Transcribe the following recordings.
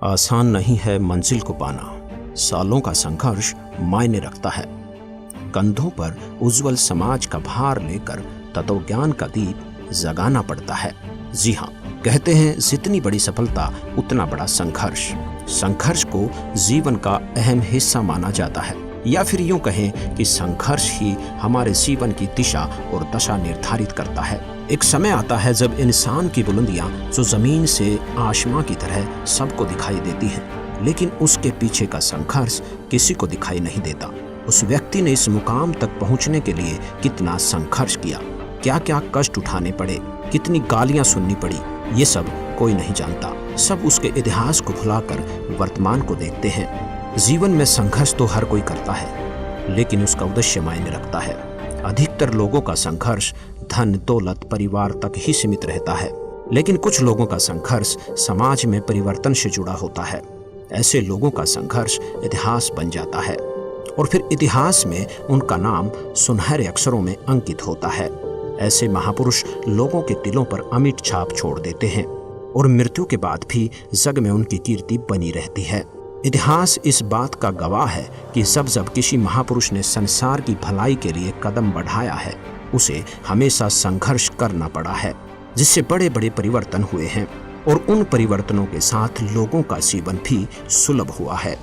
आसान नहीं है मंजिल को पाना, सालों का संघर्ष मायने रखता है। कंधों पर उज्जवल समाज का भार लेकर तत्वज्ञान का दीप जगाना पड़ता है। जी हाँ, कहते हैं जितनी बड़ी सफलता उतना बड़ा संघर्ष। संघर्ष को जीवन का अहम हिस्सा माना जाता है, या फिर यूं कहें कि संघर्ष ही हमारे जीवन की दिशा और दशा निर्धारित करता है। एक समय आता है जब इंसान की बुलंदियां जो जमीन से आसमां की तरह सबको दिखाई देती हैं, लेकिन उसके पीछे का संघर्ष किसी को दिखाई नहीं देता। उस व्यक्ति ने इस मुकाम तक पहुंचने के लिए कितना संघर्ष किया, क्या क्या कष्ट उठाने पड़े, कितनी गालियां सुननी पड़ी, ये सब कोई नहीं जानता। सब उसके इतिहास को भुलाकर वर्तमान को देखते हैं। जीवन में संघर्ष तो हर कोई करता है, लेकिन उसका उद्देश्य मायने रखता है। अधिकतर लोगों का संघर्ष धन दौलत परिवार तक ही सीमित रहता है, लेकिन कुछ लोगों का संघर्ष समाज में परिवर्तन से जुड़ा होता है। ऐसे लोगों का संघर्ष इतिहास बन जाता है और फिर इतिहास में उनका नाम सुनहरे अक्षरों में अंकित होता है। ऐसे महापुरुष लोगों के दिलों पर अमिट छाप छोड़ देते हैं और मृत्यु के बाद भी जग में उनकी कीर्ति बनी रहती है। इतिहास इस बात का गवाह है कि जब किसी महापुरुष ने संसार की भलाई के लिए कदम बढ़ाया है, उसे हमेशा संघर्ष करना पड़ा है, जिससे बड़े बड़े परिवर्तन हुए हैं और उन परिवर्तनों के साथ लोगों का जीवन भी सुलभ हुआ है।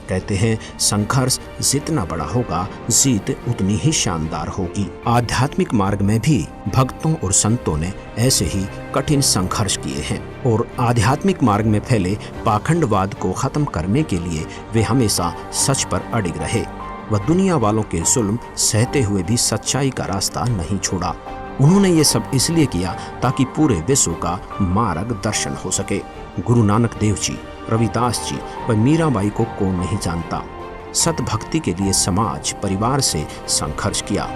कहते हैं संघर्ष जितना बड़ा होगा, जीत उतनी ही शानदार होगी। आध्यात्मिक मार्ग में भी भक्तों और संतों ने ऐसे ही कठिन संघर्ष किए हैं और आध्यात्मिक मार्ग में फैले पाखंडवाद को खत्म करने के लिए वे हमेशा सच पर अडिग रहे। वह दुनिया वालों के जुल्म सहते हुए भी सच्चाई का रास्ता नहीं छोड़ा। उन्होंने ये सब इसलिए किया ताकि पूरे विश्व का मार्गदर्शन हो सके। गुरु नानक देव जी, रविदास जी व मीराबाई को कौन नहीं जानता। सत भक्ति के लिए समाज परिवार से संघर्ष किया।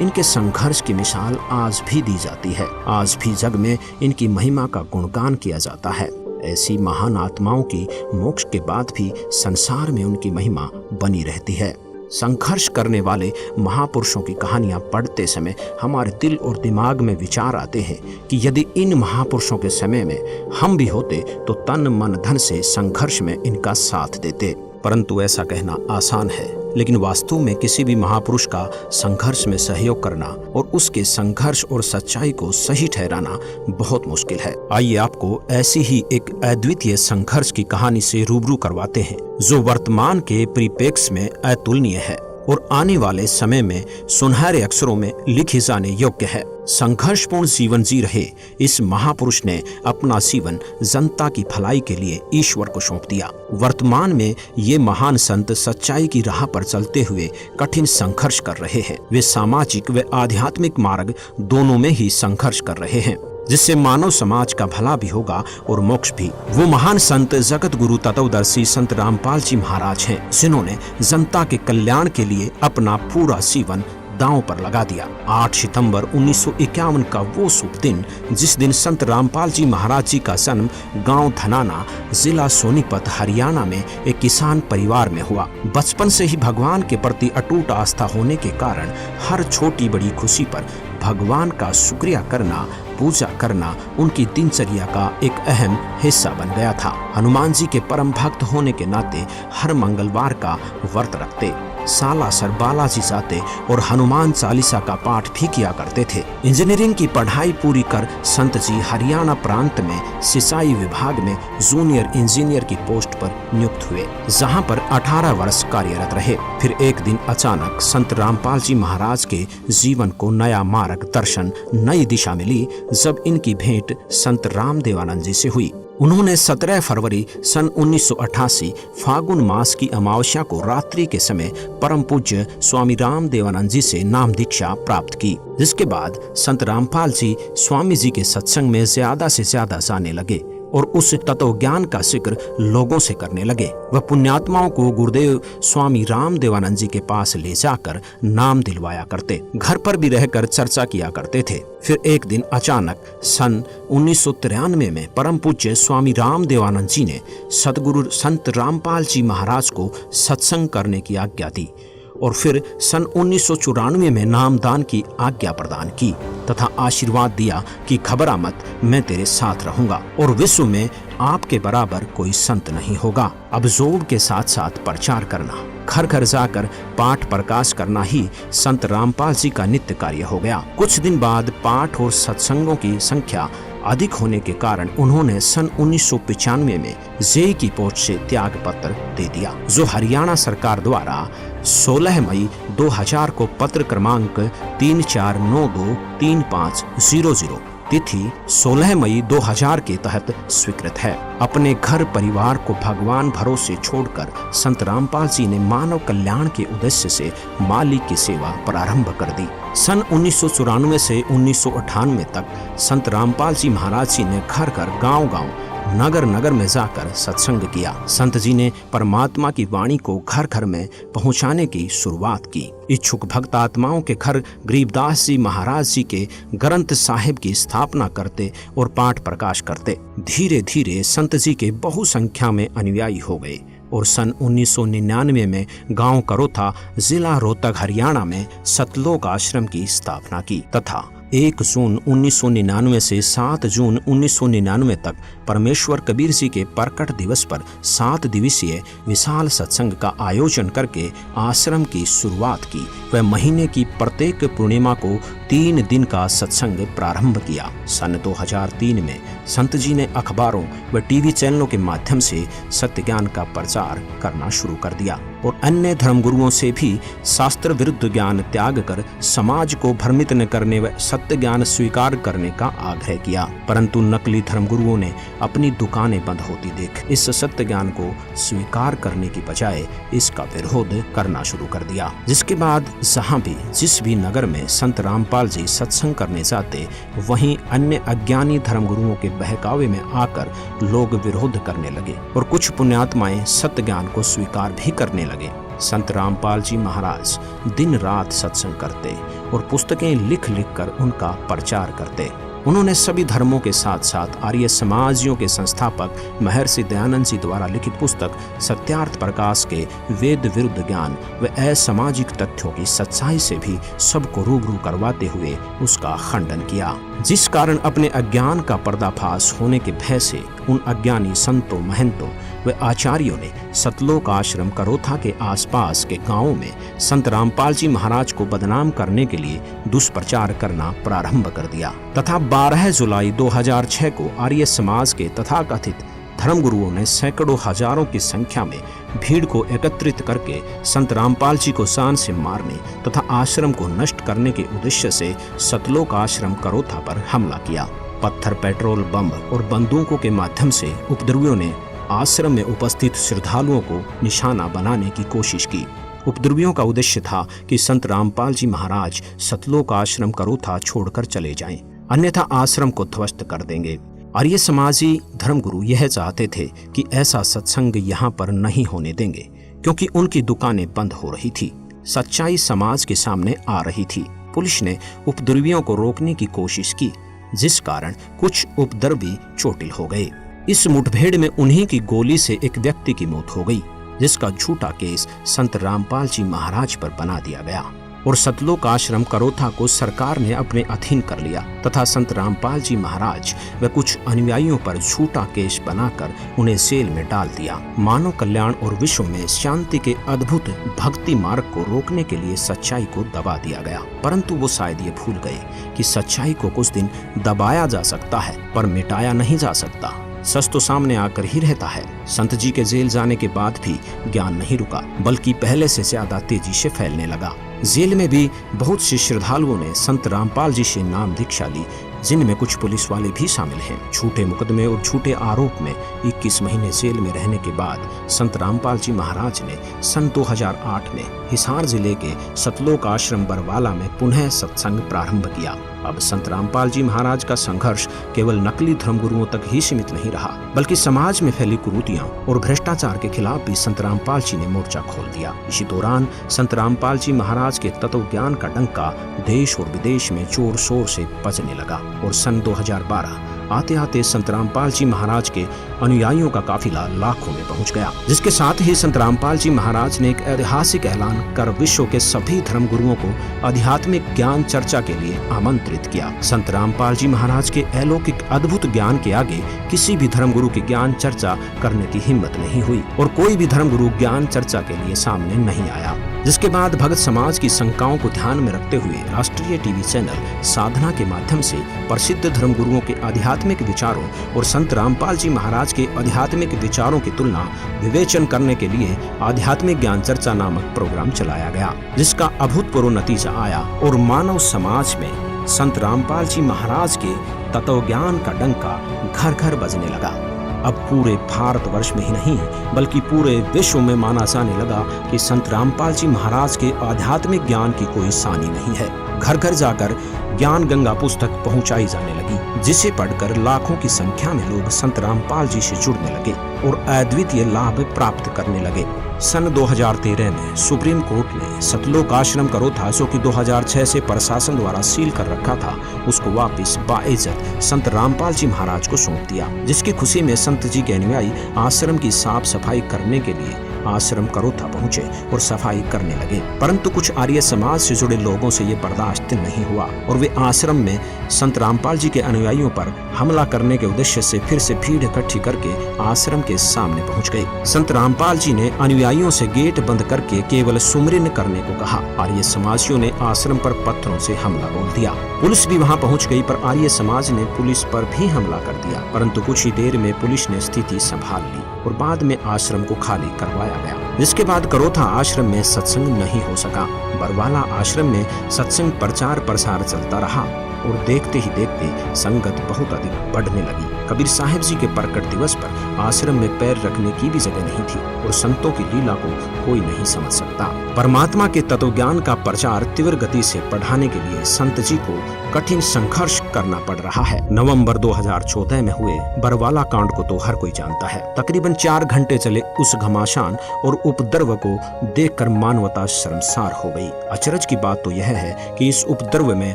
इनके संघर्ष की मिसाल आज भी दी जाती है। आज भी जग में इनकी महिमा का गुणगान किया जाता है। ऐसी महान आत्माओं की मोक्ष के बाद भी संसार में उनकी महिमा बनी रहती है। संघर्ष करने वाले महापुरुषों की कहानियां पढ़ते समय हमारे दिल और दिमाग में विचार आते हैं कि यदि इन महापुरुषों के समय में हम भी होते तो तन मन धन से संघर्ष में इनका साथ देते। परंतु ऐसा कहना आसान है, लेकिन वास्तव में किसी भी महापुरुष का संघर्ष में सहयोग करना और उसके संघर्ष और सच्चाई को सही ठहराना बहुत मुश्किल है। आइए आपको ऐसी ही एक अद्वितीय संघर्ष की कहानी से रूबरू करवाते हैं, जो वर्तमान के परिप्रेक्ष्य में अतुलनीय है और आने वाले समय में सुनहरे अक्षरों में लिखी जाने योग्य है। संघर्षपूर्ण जीवन जी रहे इस महापुरुष ने अपना जीवन जनता की भलाई के लिए ईश्वर को सौंप दिया। वर्तमान में ये महान संत सच्चाई की राह पर चलते हुए कठिन संघर्ष कर रहे हैं। वे सामाजिक व आध्यात्मिक मार्ग दोनों में ही संघर्ष कर रहे हैं, जिससे मानव समाज का भला भी होगा और मोक्ष भी। वो महान संत जगत गुरु तत्वदर्शी संत रामपाल जी महाराज हैं, जिन्होंने जनता के कल्याण के लिए अपना पूरा जीवन दांव पर लगा दिया। 8 सितंबर 1951 का वो शुभ दिन, जिस दिन संत रामपाल जी महाराज जी का जन्म गांव धनाना, जिला सोनीपत, हरियाणा में एक किसान परिवार में हुआ। बचपन से ही भगवान के प्रति अटूट आस्था होने के कारण हर छोटी बड़ी खुशी पर भगवान का शुक्रिया करना, पूजा करना उनकी दिनचर्या का एक अहम हिस्सा बन गया था। हनुमान जी के परम भक्त होने के नाते हर मंगलवार का व्रत रखते, सालासर बालाजी जाते और हनुमान चालीसा का पाठ भी किया करते थे। इंजीनियरिंग की पढ़ाई पूरी कर संत जी हरियाणा प्रांत में सिंचाई विभाग में जूनियर इंजीनियर की पोस्ट पर नियुक्त हुए, जहां पर 18 वर्ष कार्यरत रहे। फिर एक दिन अचानक संत रामपाल जी महाराज के जीवन को नया मार्गदर्शन, नई दिशा मिली जब इनकी भेंट संत रामदेवानंद जी से हुई। उन्होंने 17 फरवरी सन 1988 फागुन मास की अमावस्या को रात्रि के समय परम पूज्य स्वामी रामदेवानंद जी से नाम दीक्षा प्राप्त की, जिसके बाद संत रामपाल जी स्वामी जी के सत्संग में ज्यादा से ज्यादा जाने लगे और उस तत्व ज्ञान का जिक्र लोगों से करने लगे। वह पुण्यात्माओं को गुरुदेव स्वामी रामदेवानंद जी के पास ले जाकर नाम दिलवाया करते, घर पर भी रहकर चर्चा किया करते थे। फिर एक दिन अचानक सन 1993 में परम पूज्य स्वामी रामदेवानंद जी ने सदगुरु संत रामपाल जी महाराज को सत्संग करने की आज्ञा दी और फिर सन 1994 में नामदान की आज्ञा प्रदान की तथा आशीर्वाद दिया कि घबरा मत, मैं तेरे साथ रहूंगा और विश्व में आपके बराबर कोई संत नहीं होगा। अब जोड़ के साथ साथ प्रचार करना, घर घर जाकर पाठ प्रकाश करना ही संत रामपाल जी का नित्य कार्य हो गया। कुछ दिन बाद पाठ और सत्संगों की संख्या अधिक होने के कारण उन्होंने सन 1995 में जेई की पोस्ट से त्याग पत्र दे दिया, जो हरियाणा सरकार द्वारा 16 मई 2000 को पत्र क्रमांक 34923500 तिथि 16 मई 2000 के तहत स्वीकृत है। अपने घर परिवार को भगवान भरोसे छोड़कर संत रामपाल जी ने मानव कल्याण के उद्देश्य से माली की सेवा प्रारंभ कर दी। सन 1994 से 1998 तक संत रामपाल जी महाराज जी ने घर घर, गांव-गांव, नगर नगर में जाकर सत्संग किया। संत जी ने परमात्मा की वाणी को घर घर में पहुंचाने की शुरुआत की। इच्छुक भक्त आत्माओं के घर गरीबदास जी महाराज जी के ग्रंथ साहिब की स्थापना करते और पाठ प्रकाश करते। धीरे धीरे संत जी के बहु संख्या में अनुयायी हो गए और सन 1999 में गांव करोथा, जिला रोहतक, हरियाणा में सतलोक आश्रम की स्थापना की तथा 1 जून 1999 से 7 जून 1999 तक परमेश्वर कबीर जी के प्रकट दिवस पर 7 दिवसीय विशाल सत्संग का आयोजन करके आश्रम की शुरुआत की। वह महीने की प्रत्येक पूर्णिमा को 3 दिन का सत्संग प्रारंभ किया। सन 2003 में संत जी ने अखबारों व टीवी चैनलों के माध्यम से सत्य ज्ञान का प्रचार करना शुरू कर दिया और अन्य धर्मगुरुओं से भी शास्त्र विरुद्ध ज्ञान त्याग कर समाज को भ्रमित न करने व सत्य ज्ञान स्वीकार करने का आग्रह किया। परंतु नकली धर्मगुरुओं ने अपनी दुकानें बंद होती देख इस सत्य ज्ञान को स्वीकार करने की बजाय इसका विरोध करना शुरू कर दिया। जिसके बाद जहाँ भी जिस भी नगर में संत रामपाल जी सत्संग करने जाते, वहीं अन्य अज्ञानी धर्मगुरुओं के बहकावे में आकर लोग विरोध करने लगे और कुछ पुण्यात्माएं सत्य ज्ञान को स्वीकार भी करने लगे। संत रामपाल जी महाराज दिन रात सत्संग करते और पुस्तकें लिख लिख कर उनका प्रचार करते। उन्होंने सभी धर्मों के साथ साथ आर्य समाजियों के संस्थापक महर्षि दयानंद जी द्वारा लिखित पुस्तक सत्यार्थ प्रकाश के वेद विरुद्ध ज्ञान व असामाजिक तथ्यों की सच्चाई से भी सबको रूबरू करवाते हुए उसका खंडन किया, जिस कारण अपने अज्ञान का पर्दाफाश होने के भय से उन अज्ञानी संतों, महंतों व आचार्यों ने सतलोक आश्रम करोथा के आसपास के गांवों में संत रामपाल जी महाराज को बदनाम करने के लिए दुष्प्रचार करना प्रारंभ कर दिया तथा 12 जुलाई 2006 को आर्य समाज के तथाकथित धर्मगुरुओं ने सैकड़ों हजारों की संख्या में भीड़ को एकत्रित करके संत रामपाल जी को शान से मारने तथा आश्रम को नष्ट करने के उद्देश्य से सतलोक आश्रम करोथा पर हमला किया। पत्थर, पेट्रोल, बम और बंदूकों के माध्यम से उपद्रवियों ने आश्रम में उपस्थित श्रद्धालुओं को निशाना बनाने की कोशिश की। उपद्रवियों का उद्देश्य था कि संत रामपाल जी महाराज सतलोक आश्रम करोथा छोड़कर चले जाएं, अन्यथा आश्रम को ध्वस्त कर देंगे। आर्य समाजी धर्मगुरु यह चाहते थे कि ऐसा सत्संग यहाँ पर नहीं होने देंगे, क्योंकि उनकी दुकानें बंद हो रही थी, सच्चाई समाज के सामने आ रही थी। पुलिस ने उपद्रवियों को रोकने की कोशिश की, जिस कारण कुछ उपद्रवी चोटिल हो गए। इस मुठभेड़ में उन्हीं की गोली से एक व्यक्ति की मौत हो गई, जिसका झूठा केस संत रामपाल जी महाराज पर बना दिया गया और सतलोक आश्रम करोथा को सरकार ने अपने अधीन कर लिया तथा संत रामपाल जी महाराज व कुछ अनुयायियों पर झूठा केस बनाकर उन्हें जेल में डाल दिया। मानव कल्याण और विश्व में शांति के अद्भुत भक्ति मार्ग को रोकने के लिए सच्चाई को दबा दिया गया, परंतु वो शायद ये भूल गए कि सच्चाई को कुछ दिन दबाया जा सकता है पर मिटाया नहीं जा सकता। सच तो सामने आकर ही रहता है। संत जी के जेल जाने के बाद भी ज्ञान नहीं रुका, बल्कि पहले से ज्यादा तेजी से फैलने लगा। जेल में भी बहुत से श्रद्धालुओं ने संत रामपाल जी से नाम दीक्षा ली, जिनमें कुछ पुलिस वाले भी शामिल हैं। झूठे मुकदमे और झूठे आरोप में 21 महीने जेल में रहने के बाद संत रामपाल जी महाराज ने सन 2008 में हिसार जिले के सतलोक आश्रम बरवाला में पुनः सत्संग प्रारंभ किया। अब संत रामपाल जी महाराज का संघर्ष केवल नकली धर्मगुरुओं तक ही सीमित नहीं रहा, बल्कि समाज में फैली कुरीतियां और भ्रष्टाचार के खिलाफ भी संत रामपाल जी ने मोर्चा खोल दिया। इसी दौरान संत रामपाल जी महाराज के तत्व ज्ञान का डंका देश और विदेश में जोर शोर से बजने लगा और सन 2012 आते आते संत रामपाल जी महाराज के अनुयायियों का काफिला लाखों में पहुंच गया, जिसके साथ ही संत रामपाल जी महाराज ने एक ऐतिहासिक ऐलान कर विश्व के सभी धर्म गुरुओं को आध्यात्मिक ज्ञान चर्चा के लिए आमंत्रित किया। संत रामपाल जी महाराज के अलौकिक अद्भुत ज्ञान के आगे किसी भी धर्म गुरु की ज्ञान चर्चा करने की हिम्मत नहीं हुई और कोई भी धर्म गुरु ज्ञान चर्चा के लिए सामने नहीं आया। जिसके बाद भगत समाज की शंकाओं को ध्यान में रखते हुए राष्ट्रीय टीवी चैनल साधना के माध्यम से प्रसिद्ध धर्म गुरुओं के आध्यात्मिक विचारों और संत रामपाल जी महाराज के आध्यात्मिक विचारों की तुलना विवेचन करने के लिए आध्यात्मिक ज्ञान चर्चा नामक प्रोग्राम चलाया गया, जिसका अभूतपूर्व नतीजा आया और मानव समाज में संत रामपाल जी महाराज के तत्वज्ञान का डंका घर घर बजने लगा। अब पूरे भारतवर्ष में ही नहीं बल्कि पूरे विश्व में माना जाने लगा कि संत रामपाल जी महाराज के आध्यात्मिक ज्ञान की कोई सानी नहीं है। घर घर जाकर ज्ञान गंगा पुस्तक पहुंचाई जाने लगी, जिसे पढ़कर लाखों की संख्या में लोग संत रामपाल जी से जुड़ने लगे और अद्वितीय लाभ प्राप्त करने लगे। सन 2013 में सुप्रीम कोर्ट ने सतलोक आश्रम करोथा, जो कि 2006 से प्रशासन द्वारा सील कर रखा था, उसको वापस बाइज्जत संत रामपाल जी महाराज को सौंप दिया, जिसकी खुशी में संत जी के अनुयायी आश्रम की साफ सफाई करने के लिए आश्रम करोथा पहुंचे और सफाई करने लगे। परंतु कुछ आर्य समाज से जुड़े लोगों से ये बर्दाश्त नहीं हुआ और वे आश्रम में संत रामपाल जी के अनुयायियों पर हमला करने के उद्देश्य से फिर से भीड़ इकट्ठी करके आश्रम के सामने पहुंच गए। संत रामपाल जी ने अनुयायियों से गेट बंद करके केवल सुमरिन करने को कहा। आर्य समाजियों ने आश्रम पर पत्थरों से हमला बोल दिया। पुलिस भी वहां पहुंच गई, पर आर्य समाज ने पुलिस पर भी हमला कर दिया। परंतु कुछ ही देर में पुलिस ने स्थिति संभाल ली और बाद में आश्रम को खाली करवाया गया। जिसके बाद करोथा आश्रम में सत्संग नहीं हो सका। बरवाला आश्रम में सत्संग प्रचार प्रसार चलता रहा और देखते ही देखते संगत बहुत अधिक बढ़ने लगी। कबीर साहिब जी के प्रकट दिवस पर आश्रम में पैर रखने की भी जगह नहीं थी और संतों की लीला को कोई नहीं समझ सकता। परमात्मा के तत्वज्ञान का प्रचार तीव्र गति से बढ़ाने के लिए संत जी को कठिन संघर्ष करना पड़ रहा है। नवंबर 2014 में हुए बरवाला कांड को तो हर कोई जानता है। तकरीबन 4 घंटे चले उस घमासान और उपद्रव को देखकर मानवता शर्मसार हो गई। अचरज की बात तो यह है कि इस उपद्रव में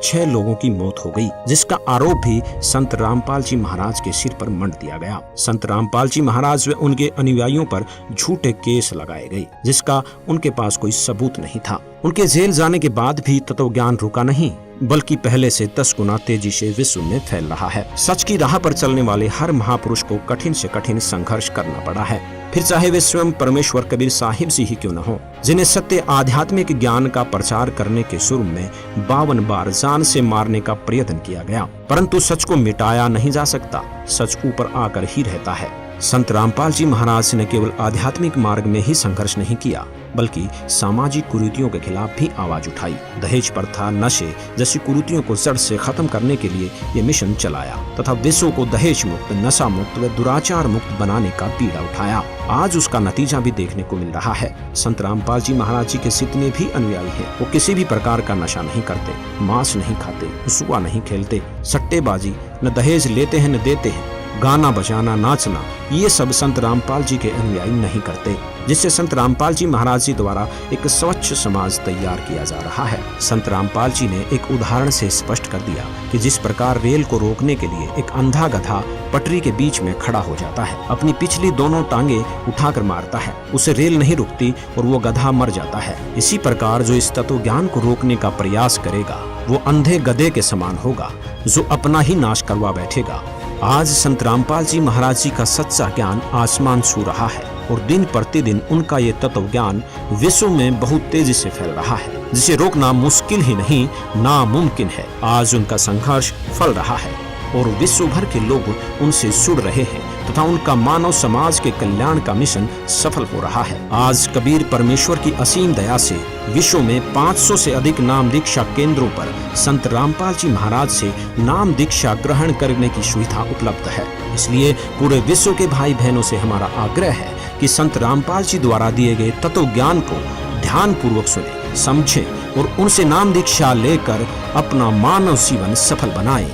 6 लोगों की मौत हो गई, जिसका आरोप भी संत रामपाल जी महाराज के सिर पर मंड दिया गया। संत रामपाल जी महाराज व उनके अनुयायियों पर झूठे केस लगाए गए, जिसका उनके पास कोई सबूत नहीं था। उनके जेल जाने के बाद भी तत्वज्ञान रुका नहीं, बल्कि पहले से 10 गुना तेजी से विश्व में फैल रहा है। सच की राह पर चलने वाले हर महापुरुष को कठिन से कठिन संघर्ष करना पड़ा है, फिर चाहे वे स्वयं परमेश्वर कबीर साहिब जी ही क्यों न हो, जिन्हें सत्य आध्यात्मिक ज्ञान का प्रचार करने के जुर्म में 52 बार जान से मारने का प्रयत्न किया गया, परंतु सच को मिटाया नहीं जा सकता। सच ऊपर आकर ही रहता है। संत रामपाल जी महाराज ने केवल आध्यात्मिक मार्ग में ही संघर्ष नहीं किया, बल्कि सामाजिक कुरीतियों के खिलाफ भी आवाज उठाई। दहेज प्रथा, नशे जैसी कुरीतियों को जड़ से खत्म करने के लिए ये मिशन चलाया तथा विश्व को दहेज मुक्त, नशा मुक्त व दुराचार मुक्त बनाने का बीड़ा उठाया। आज उसका नतीजा भी देखने को मिल रहा है। संत रामपाल जी महाराज जी के जितने भी अनुयायी हैं, वो किसी भी प्रकार का नशा नहीं करते, मांस नहीं खाते, जुआ नहीं खेलते, सट्टेबाजी न दहेज लेते हैं न देते हैं, गाना बजाना, नाचना, ये सब संत रामपाल जी के अनुयायी नहीं करते, जिससे संत रामपाल जी महाराज जी द्वारा एक स्वच्छ समाज तैयार किया जा रहा है। संत रामपाल जी ने एक उदाहरण से स्पष्ट कर दिया कि जिस प्रकार रेल को रोकने के लिए एक अंधा गधा पटरी के बीच में खड़ा हो जाता है, अपनी पिछली दोनों टांगे उठाकर मारता है, उसे रेल नहीं रुकती और वो गधा मर जाता है। इसी प्रकार जो इस तत्व ज्ञान को रोकने का प्रयास करेगा, वो अंधे गधे के समान होगा, जो अपना ही नाश करवा बैठेगा। आज संत रामपाल जी महाराज जी का सच्चा ज्ञान आसमान छू रहा है और दिन प्रतिदिन उनका ये तत्व ज्ञान विश्व में बहुत तेजी से फैल रहा है, जिसे रोकना मुश्किल ही नहीं, नामुमकिन है। आज उनका संघर्ष फल रहा है और विश्व भर के लोग उनसे जुड़ रहे हैं तथा उनका मानव समाज के कल्याण का मिशन सफल हो रहा है। आज कबीर परमेश्वर की असीम दया से विश्व में 500 से अधिक नाम दीक्षा केंद्रों पर संत रामपाल जी महाराज से नाम दीक्षा ग्रहण करने की सुविधा उपलब्ध है। इसलिए पूरे विश्व के भाई बहनों से हमारा आग्रह है कि संत रामपाल जी द्वारा दिए गए तत्व ज्ञान को ध्यान पूर्वक सुने, समझें और उनसे नाम दीक्षा लेकर अपना मानव जीवन सफल बनाएं।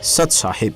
सत साहिब।